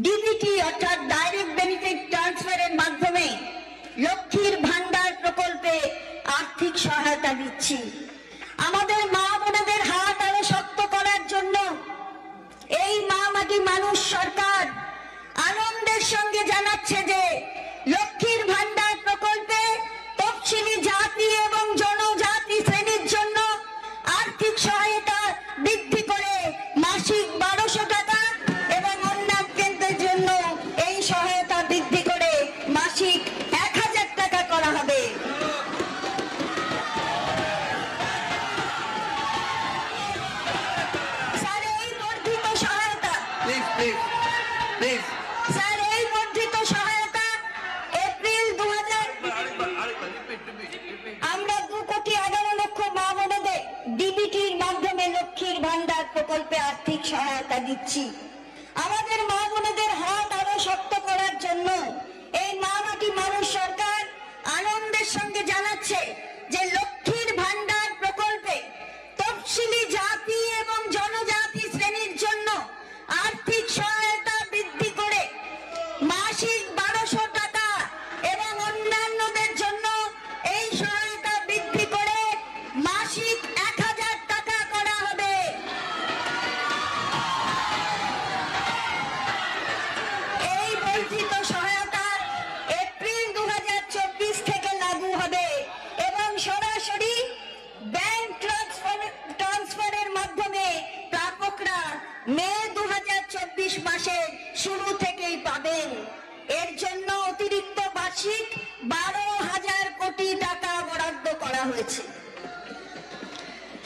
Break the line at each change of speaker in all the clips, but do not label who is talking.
DBT অর্থাৎ direct benefit ট্রান্সফারের মাধ্যমে লক্ষ্মীর ভান্ডার প্রকল্পে আর্থিক সহায়তা দিচ্ছি। আমাদের মা বোনেদের হাত আরো শক্ত করার জন্য এই মা মাটি মানুষ সরকার আনন্দের সঙ্গে জানাচ্ছে যে লক্ষ্মীর ভান্ডার প্রকল্পে তফসিলি জাতি এবং জনজাতি শ্রেণীর জন্য আর্থিক সহায়তা বৃদ্ধি করে মাসিক 1200 টাকা এবং অন্যান্য কেন্দ্রের জন্য এই সহায়তা বৃদ্ধি করে মাসিক 1000 টাকা করা হবে। স্যার, এই বর্ধিত সহায়তা স্যার এই বর্ধিত সহায়তা এপ্রিল 2000 আমরা 2,11,00,000 মা বোনেদের ডিবিটির মাধ্যমে লক্ষ্মীর ভান্ডার প্রকল্পে আর্থিক সহায়তা দিচ্ছি। আমাদের মা বোনেদের হাত আরো শক্ত করার জন্য এই মা মাটি মানুষ সরকার আনন্দের সঙ্গে জানাচ্ছে যে লক্ষ্মীর ভান্ডার প্রকল্পে তফসিলি জাতি এবং জনজাতি শ্রেণীর জন্য আর্থিক সহায়তা বৃদ্ধি করে মাসিক 1200 টাকা এবং অন্যান্যদের জন্য এই সহায়তা বৃদ্ধি করে মাসিক 1000 টাকা করা হবে। এই বর্ধিত সহায়তা এপ্রিল 2024 থেকে লাগু হবে এবং সরাসরি ব্যাংক ট্রান্সফারের মাধ্যমে প্রাপকরা মে 2024 মাসের শুরু থেকেই পাবেন। এর জন্য অতিরিক্ত বার্ষিক 12,000 কোটি টাকা বরাদ্দ করা হয়েছে।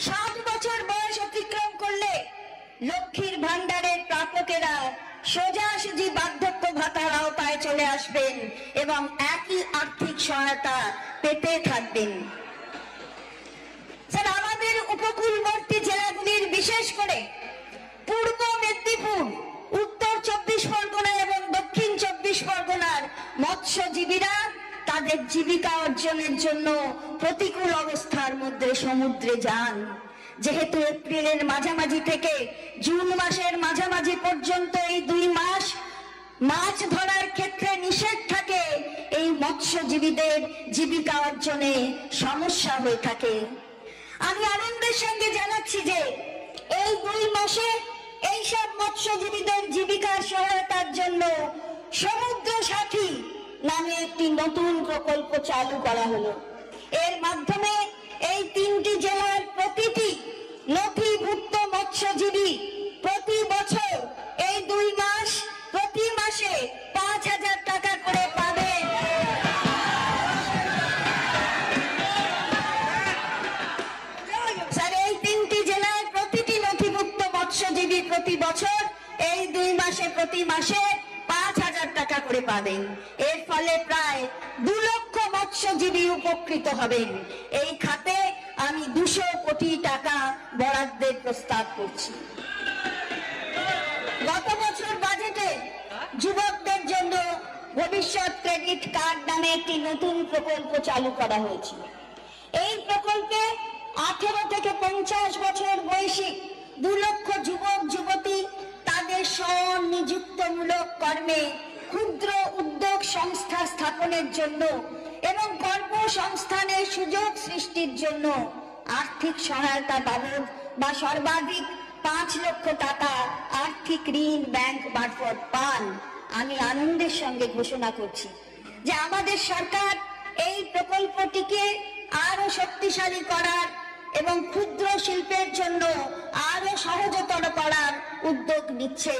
60 বছর বয়স অতিক্রম করলে লক্ষ্মীর ভান্ডারের প্রাপকেরা সোজাসুজি বার্ধক্য ভাতার আওতায় চলে আসবেন এবং একই আর্থিক সহায়তা পেতে থাকবেন। স্যার, আমাদের উপকূলবর্তী জেলাগুলির বিশেষ করে পূর্ব মেদিনীপুর, উত্তর 24 পরগনা এবং দক্ষিণ 24 পরগনার মৎস্যজীবীরা তাদের জীবিকা অর্জনের জন্য প্রতিকূল অবস্থার মধ্যে সমুদ্রে যান। যেহেতু এপ্রিলের মাঝামাঝি থেকে জুন মাসের মাঝামাঝি পর্যন্ত এই 2 মাস মাছ ধরার ক্ষেত্রে নিষেধ থাকে, এই মৎস্যজীবীদের জীবিকা অর্জনে সমস্যা হয়ে থাকে। আমি আনন্দের সঙ্গে জানাচ্ছি যে এই 2 মাসে এইসব মৎস্যজীবীদের জীবিকার সহায়তার জন্য সমুদ্র সাথী নামে একটি নতুন প্রকল্প চালু করা হলো। এর মাধ্যমে এই 3টি জেলার প্রতিটি নথিভুক্ত মৎস্যজীবী প্রতি বছর এই 2 মাস প্রতি মাসে 5,000 টাকা করে পাবে। স্যার, এই 3টি জেলার প্রতিটি নথিভুক্ত মৎস্যজীবী প্রতি বছর এই 2 মাসে প্রতি মাসে 5,000 টাকা করে পাবেন। এর ফলে প্রায় 2 লক্ষ মৎস্যজীবী উপকৃত হবেন। এই খাতে আমি 200 কোটি টাকা বরাদ্দের প্রস্তাব করছি। গত বছর বাজেটে যুবকদের জন্য ভবিষ্যৎ ক্রেডিট কার্ড নামে একটি নতুন প্রকল্প চালু করা হয়েছিল। এই প্রকল্পে 18 থেকে 50 বছর বয়সী 2 লক্ষ যুবক যুবতী তাদের স্বনিযুক্তমূলক কর্মে ক্ষুদ্র উদ্যোগ সংস্থা স্থাপনের জন্য এবং কর্মসংস্থানের সুযোগ সৃষ্টির জন্য আর্থিক সহায়তা বাবদ বা সর্বাধিক 5 লক্ষ টাকা আর্থিক ঋণ ব্যাংক মারফত পান। আমি আনন্দের সঙ্গে ঘোষণা করছি যে আমাদের সরকার এই প্রকল্পটিকে আরো শক্তিশালী করার এবং ক্ষুদ্র শিল্পের জন্য আরো সহজতর করার উদ্যোগ নিচ্ছে।